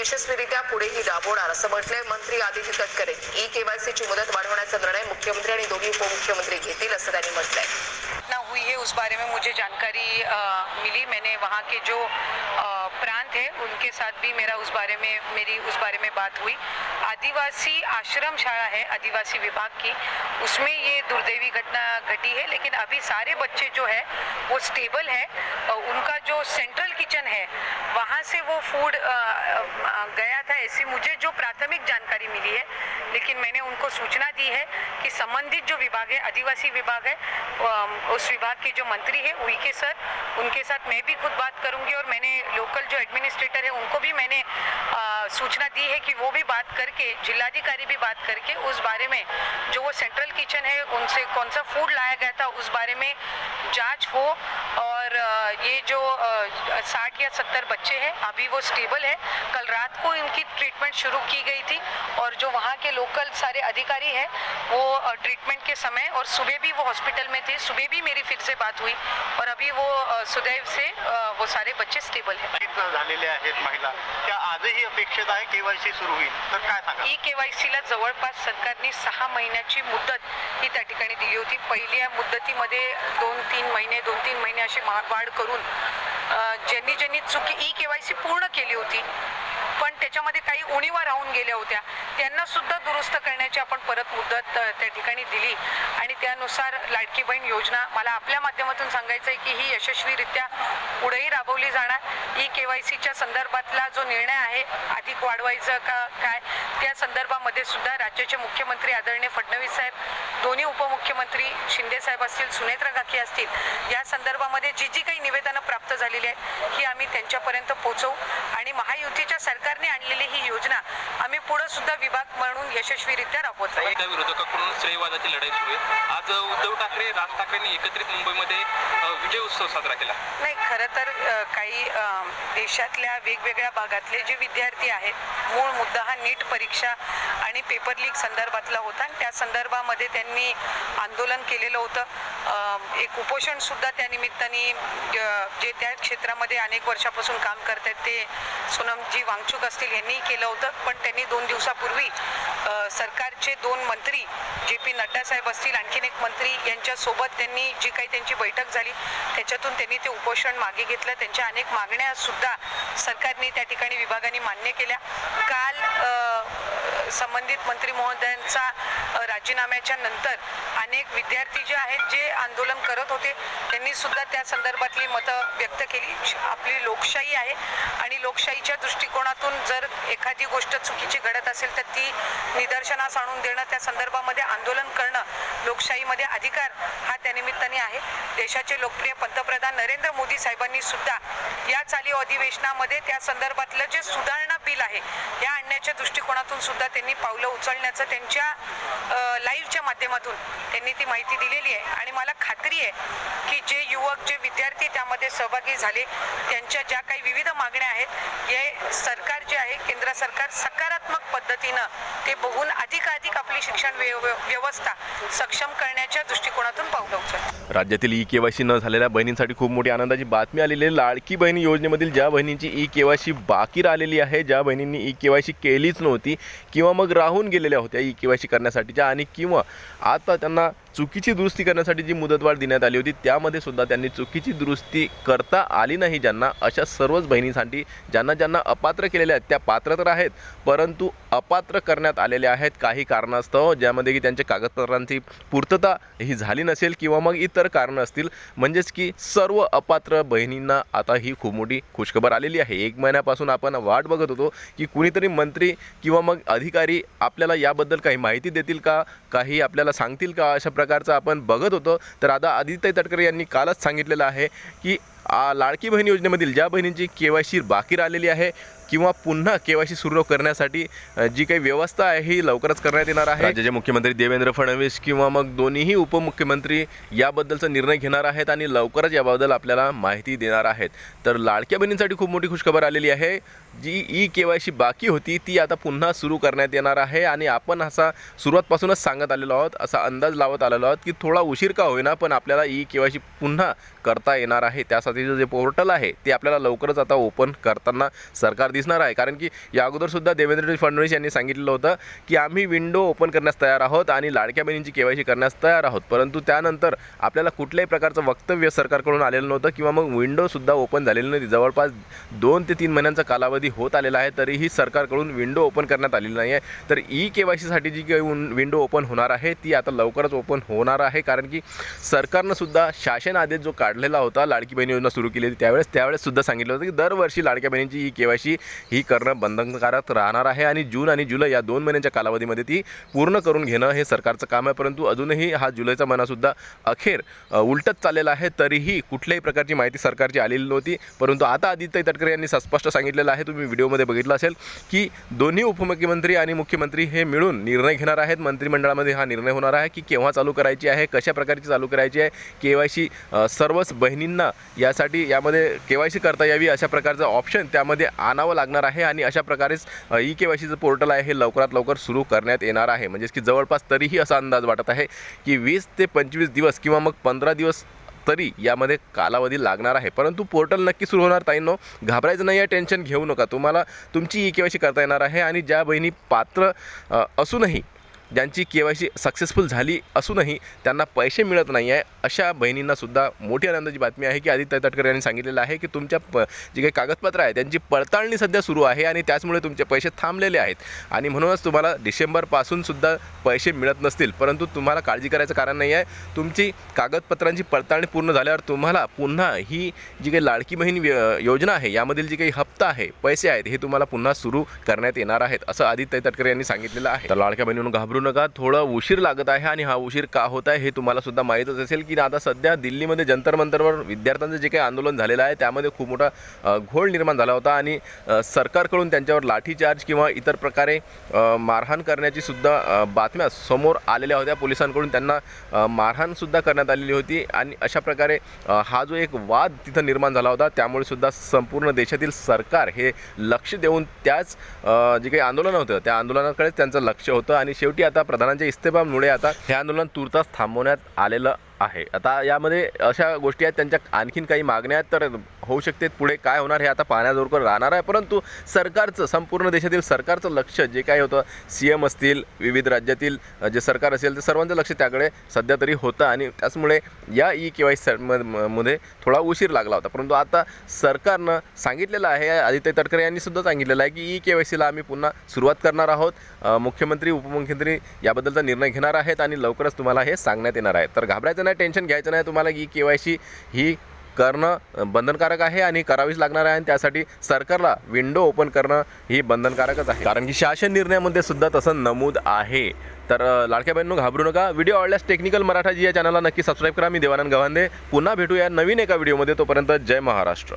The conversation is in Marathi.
यशस्वीरित्या पुढेही राबवणार असं म्हटलंय मंत्री आदित्य तटकरे। ई-केवायसीची मुदत वाढवण्याचा निर्णय मुख्यमंत्री आणि दोन्ही उपमुख्यमंत्री घेतील असं त्यांनी म्हटलंय। घटना हुई है उस बारे में मुझे जानकारी मिली। मैंने वहाँ के जो प्रांत है उनके साथ भी मेरी उस बारे में बात हुई। आदिवासी आश्रम शाला है आदिवासी विभाग की, उसमें ये दुर्दैवी घटना घटी है, लेकिन अभी सारे बच्चे जो है वो स्टेबल है। उनका जो सेंट्रल किचन है वहाँ से वो फूड गया था, ऐसी मुझे जो प्राथमिक जानकारी मिली है। लेकिन मैंने उनको सूचना दी है कि संबंधित जो विभाग है आदिवासी विभाग है, उस विभाग के जो मंत्री है उइके सर, उनके साथ मैं भी खुद बात करूंगी और मैंने लोकल जो एडमिनिस्ट्रेटर है उनको भी मैंने सूचना दी है कि वो भी बात करके, जिलाधिकारी भी बात करके उस बारे में जो वो सेंट्रल किचन है उनसे कौन सा फूड लाया गया था उस बारे में जांच हो। और ये जो 60 या 70 बच्चे हैं अभी वो स्टेबल है। कल रात को इनकी ट्रीटमेंट शुरू की गई थी और जो वहाँ के लोकल सारे अधिकारी हैं वो ट्रीटमेंट के समय और सुबह भी वो हॉस्पिटल में थे, सुबह भी मेरी फिर से बात हुई और अभी वो सुदैव से वो सारे बच्चे स्टेबल हैं। झालेले आहेत महिला, क्या आजही अपेक्षित आहे केवायसी सुरू होईल तर काय सांगा? ई-केवायसीला जवळपास सरकारने 6 महिन्याची मुदत ही त्या ठिकाणी दिली होती। पहिल्या मुदतीमध्ये 2-3 महिने अशी वाढ करून ज्यांनी चुकी ई-केवायसी पूर्ण केली होती पण त्याच्यामध्ये काही उणीवा राहून गेल्या होत्या त्यांना सुद्धा दुरुस्त करण्याची आपण परत मुदत त्या ठिकाणी दिली आणि त्यानुसार लाडकी बहीण योजना मला आपल्या माध्यमातून सांगायचं आहे की ही यशस्वीरित्या पुढेही राबवली जाणार। ई-केवायसीच्या संदर्भातला जो निर्णय आहे अधिक वाढवायचं का काय त्या संदर्भामध्ये सुद्धा राज्याचे मुख्यमंत्री आदरणीय फडणवीस साहेब, दोन्ही उपमुख्यमंत्री शिंदे साहेब असतील, सुनेत्रा काकी असतील, या संदर्भामध्ये जी काही निवेदनं प्राप्त झालेली आहेत ही आम्ही त्यांच्यापर्यंत पोहोचवू आणि महायुतीच्या सरकारने आणलेली ही योजना आम्ही पुढे सुद्धा विभाग म्हणून यशस्वीरित्या राबवत राहू। त्या विरोधकांकडून श्रेयवादाची लढाई सुरू आहे। आज उद्धव ठाकरे, राज ठाकरेंनी एकत्रित मुंबईमध्ये विजय उत्सव साजरा केला। नाही, खरं तर काही देशातल्या वेगवेगळ्या भागातले जे विद्यार्थी आहेत, मूळ मुद्दा हा नीट परीक्षा आणि पेपर लीक संदर्भातला होता आणि त्या संदर्भामध्ये त्यांनी आंदोलन केलेलं होतं। एक उपोषण सुद्धा त्या निमित्ताने जे त्या क्षेत्रामध्ये अनेक वर्षापासून काम करतात ते सोनमजी वांगचुक असतील यांनी केलं होतं। पण त्यांनी 2 दिवसापूर्वी सरकारचे 2 मंत्री JP नड्डा साहेब असतील, आणखीन एक मंत्री यांच्यासोबत त्यांनी जी काही त्यांची बैठक झाली त्याच्यातून त्यांनी ते उपोषण मागे घेतलं। त्यांच्या अनेक मागण्या सुद्धा सरकारने त्या ठिकाणी विभागाने मान्य केल्या। काल संबंधित मंत्री महोदयांचा राजीनाम्याच्या नंतर अनेक विद्यार्थी जे आहेत जे आंदोलन करत होते त्यांनी सुद्धा त्या संदर्भातली मतं व्यक्त केली। आपली लोकशाही आहे आणि लोकशाहीच्या दृष्टिकोनातून जर एखादी गोष्ट चुकीची घडत असेल तर ती निदर्शनास आणून देणं, त्या संदर्भामध्ये आंदोलन करणं लोकशाहीमध्ये अधिकार हा त्यानिमित्ताने आहे। देशाचे लोकप्रिय पंतप्रधान नरेंद्र मोदी साहेबांनी सुद्धा या चालू अधिवेशनामध्ये त्या संदर्भातलं जे सुधारणा बिल आहे या आणण्याच्या दृष्टिकोनातून सुद्धा त्यांनी पावलं उचलण्याचं त्यांच्या लाईव्हच्या माध्यमातून त्यांनी ती माहिती दिलेली आहे आणि मला खात्री आहे की जे युवक, जे विद्यार्थी त्यामध्ये सहभागी झाले त्यांच्या ज्या काही विविध मागण्या आहेत हे सरकार जे आहे केंद्र सरकार सकारात्मक पद्धतीनं ते बघून अधिकाधिक आपली शिक्षण व्यवस्था सक्षम करण्याच्या दृष्टिकोनातून पावलं उचलतं। राज्यातील ई-केवायसी न झालेल्या बहिणींसाठी खूप मोठी आनंदाची बातमी आलेली आहे। लाडकी बहीण योजनेमधील ज्या बहिणींची ई-केवायसी बाकी राहिलेली आहे, ज्या बहिणींनी ई-केवायसी केलीच नव्हती किंवा मग राहून गेलेल्या होत्या ई-केवायसी करण्यासाठीच्या आणि किंवा आता त्यांना चुकीची दुरुस्ती करण्यासाठी जी मुदतवाढ देण्यात आली होती त्यामध्ये सुद्धा त्यांनी चुकीची दुरुस्ती करता आली नाही ज्यांना, अशा सर्वच बहिणींसाठी ज्यांना अपात्र केलेल्या आहेत त्या पात्र तर आहेत परंतु अपात्र करण्यात आलेल्या आहेत काही कारणास्तव, ज्यामध्ये की त्यांच्या कागदपत्रांची पूर्तता ही झाली नसेल किंवा मग इतर कारणं असतील। म्हणजेच की सर्व अपात्र बहिणींना आता ही खूप मोठी खुशखबर आलेली आहे। 1 महिन्यापासून आपण वाट बघत होतो की कुणीतरी मंत्री किंवा मग अधिकारी आपल्याला याबद्दल काही माहिती देतील का, काही आपल्याला सांगतील का, अशा प्रकारचं आपण बघत होतो। तर आता आदित्य तटकरे यांनी कालच सांगितलेलं आहे की लाडकी बहीण योजनेमधील ज्या बहिणींची केवायसी बाकी राहिलेली आहे किंवा पुन्हा केवायसी सुरू करण्यासाठी जी काही व्यवस्था आहे ही लवकरच करण्यात येणार आहे। राज्याचे मुख्यमंत्री देवेंद्र फडणवीस किंवा मग दोन्हीही उपमुख्यमंत्री याबद्दलचा निर्णय घेणार आहेत आणि लवकरच याबद्दल आपल्याला माहिती देणार आहेत। तर लाडक्या बहिणींसाठी खूप मोठी खुशखबर आलेली आहे। जी ई-केवायसी बाकी होती ती आता पुन्हा सुरू करण्यात येणार आहे आणि आपण असा सुरुवातपासूनच सांगत आलेलो आहोत, असा अंदाज लावत आलेलो आहोत की थोडा उशीर का होईना पण आपल्याला ई-केवायसी पुन्हा करता येणार आहे. त्यासाठीचं जे पोर्टल आहे ते आपल्याला लवकरच आता ओपन करताना सरकार दिसणार आहे. कारण की या अगोदरसुद्धा देवेंद्र फडणवीस यांनी सांगितलेलं होतं की आम्ही विंडो ओपन करण्यास तयार आहोत आणि लाडक्या बहिणींची KYC करण्यास तयार आहोत, परंतु त्यानंतर आपल्याला कुठल्याही प्रकारचं वक्तव्य सरकारकडून आलेलं नव्हतं किंवा मग विंडोसुद्धा ओपन झालेली नव्हती. जवळपास 2 ते 3 महिन्यांचा कालावधी होत आलेला आहे, तरीही सरकारकडून विंडो ओपन करण्यात आलेली नाही आहे. तर KYCसाठी जी काही विंडो ओपन होणार आहे ती आता लवकरच ओपन होणार आहे. कारण की सरकारनं सुद्धा शासन आदेश जो काढलेला होता, लाडकी बहीण योजना सुरू केली त्यावेळेस सुद्धा सांगितलं होतं की दरवर्षी लाडक्या बहिणींची KYC ही करणं बंधनकारक राहणार आहे आणि जून आणि जुलै या 2 महिन्यांच्या कालावधीमध्ये ती पूर्ण करून घेणं हे सरकारचं काम आहे. परंतु अजूनही हा जुलैचा महिनासुद्धा अखेर उलटत चाललेला आहे, तरीही कुठल्याही प्रकारची माहिती सरकारची आलेली नव्हती. परंतु आता आदित्य तटकरे यांनी स्पष्ट सांगितलेलं आहे, तुम्ही व्हिडिओमध्ये बघितलं असेल की दोन्ही उपमुख्यमंत्री आणि मुख्यमंत्री हे मिळून निर्णय घेणार आहेत. मंत्रिमंडळामध्ये हा निर्णय होणार आहे की केव्हा चालू करायची आहे, कशा प्रकारची चालू करायची आहे. KYC सर्वच बहिणींना यामध्ये KYC करता यावी अशा प्रकारचं ऑप्शन त्यामध्ये आणावं लागणार आहे आणि अशा प्रकारेच KYCचं पोर्टल आहे हे लवकरात लवकर सुरू करण्यात येणार आहे. म्हणजेच की जवळपास तरीही असा अंदाज वाटत आहे की 20 ते 25 दिवस किंवा मग 15 दिवस तरी यामध्ये कालावधी लागणार आहे. परंतु पोर्टल नक्की सुरू होणार. ताईंनो, घाबरायचं नाही आहे, टेन्शन घेऊ नका. तुम्हाला तुमची KYC करता येणार आहे आणि ज्या बहिणी पात्र असूनही, ज्यांची KYC सक्सेसफुल झाली असूनही त्यांना पैसे मिळत नाही आहे, अशा बहिणींनासुद्धा मोठी आनंदाची बातमी आहे की आदित्य तटकरे यांनी सांगितलेलं आहे की तुमच्या जी काही कागदपत्रं आहेत त्यांची पडताळणी सध्या सुरू आहे आणि त्याचमुळे तुमचे पैसे थांबलेले आहेत आणि म्हणूनच तुम्हाला डिसेंबरपासूनसुद्धा पैसे मिळत नसतील. परंतु तुम्हाला काळजी करायचं कारण नाही आहे. तुमची कागदपत्रांची पडताळणी पूर्ण झाल्यावर तुम्हाला पुन्हा ही जी काही लाडकी बहीण योजना आहे यामधील जी काही हप्ता आहे, पैसे आहेत, हे तुम्हाला पुन्हा सुरू करण्यात येणार आहेत, असं आदित्य तटकरे यांनी सांगितलेलं आहे. तर लाडक्या बहिणींनो, घाबरू नका. थोडा उशीर लागत आहे आणि हा उशीर का होत आहे हे तुम्हाला सुद्धा माहीतच असेल की आता सध्या दिल्लीमध्ये जंतर मंतरवर विद्यार्थ्यांचं जे काही आंदोलन झालेलं आहे त्यामध्ये खूप मोठा घोळ निर्माण झाला होता आणि सरकारकडून त्यांच्यावर लाठीचार्ज किंवा इतर प्रकारे मारहाण करण्याची सुद्धा बातम्या समोर आलेल्या होत्या. पोलिसांकडून त्यांना मारहाणसुद्धा करण्यात आलेली होती आणि अशा प्रकारे हा जो एक वाद तिथं निर्माण झाला होता, त्यामुळे सुद्धा संपूर्ण देशातील सरकार हे लक्ष देऊन त्याच जे काही आंदोलन होतं त्या आंदोलनाकडेच त्यांचं लक्ष होतं आणि शेवटी आता प्रधानांच्या इस्तेफामुळे आता हे आंदोलन तुर्तास थांबवण्यात आलेलं आहे. आता यामध्ये अशा गोष्टी आहेत, त्यांच्या आणखीन काही मागण्या आहेत, तर होऊ शकते पुढे काय होणार हे आता पाहण्याजोगर राहणार आहे. परंतु सरकारचं, संपूर्ण देशातील सरकारचं लक्ष जे काही होतं, CM असतील, विविध राज्यातील जे सरकार असेल, ते सर्वांचं लक्ष त्याकडे सध्या तरी होतं आणि त्याचमुळे या KYC मध्ये थोडा उशीर लागला होता. परंतु आता सरकारनं सांगितलेलं आहे, आदित्य तटकरे यांनी सुद्धा सांगितलेलं आहे की KYCला आम्ही पुन्हा सुरुवात करणार आहोत. मुख्यमंत्री, उपमुख्यमंत्री याबद्दलचा निर्णय घेणार आहेत आणि लवकरच तुम्हाला हे सांगण्यात येणार आहे. तर घाबरायचं नाही, टेन्शन घ्यायचं नाही. तुम्हाला KYC ही करणं बंधनकारक आहे आणि करावीच लागणार आहे आणि त्यासाठी सरकारला विंडो ओपन करणं ही बंधनकारकच आहे, कारण की शासन निर्णयामध्ये सुद्धा तसं नमूद आहे. तर लाडक्या बहिणींनो, घाबरू नका. व्हिडिओ आवडल्यास टेक्निकल मराठा जी या चॅनलला नक्की सबस्क्राईब करा. मी देवानंद गव्हांदे. पुन्हा भेटूया नवीन एका व्हिडिओमध्ये. तोपर्यंत जय महाराष्ट्र.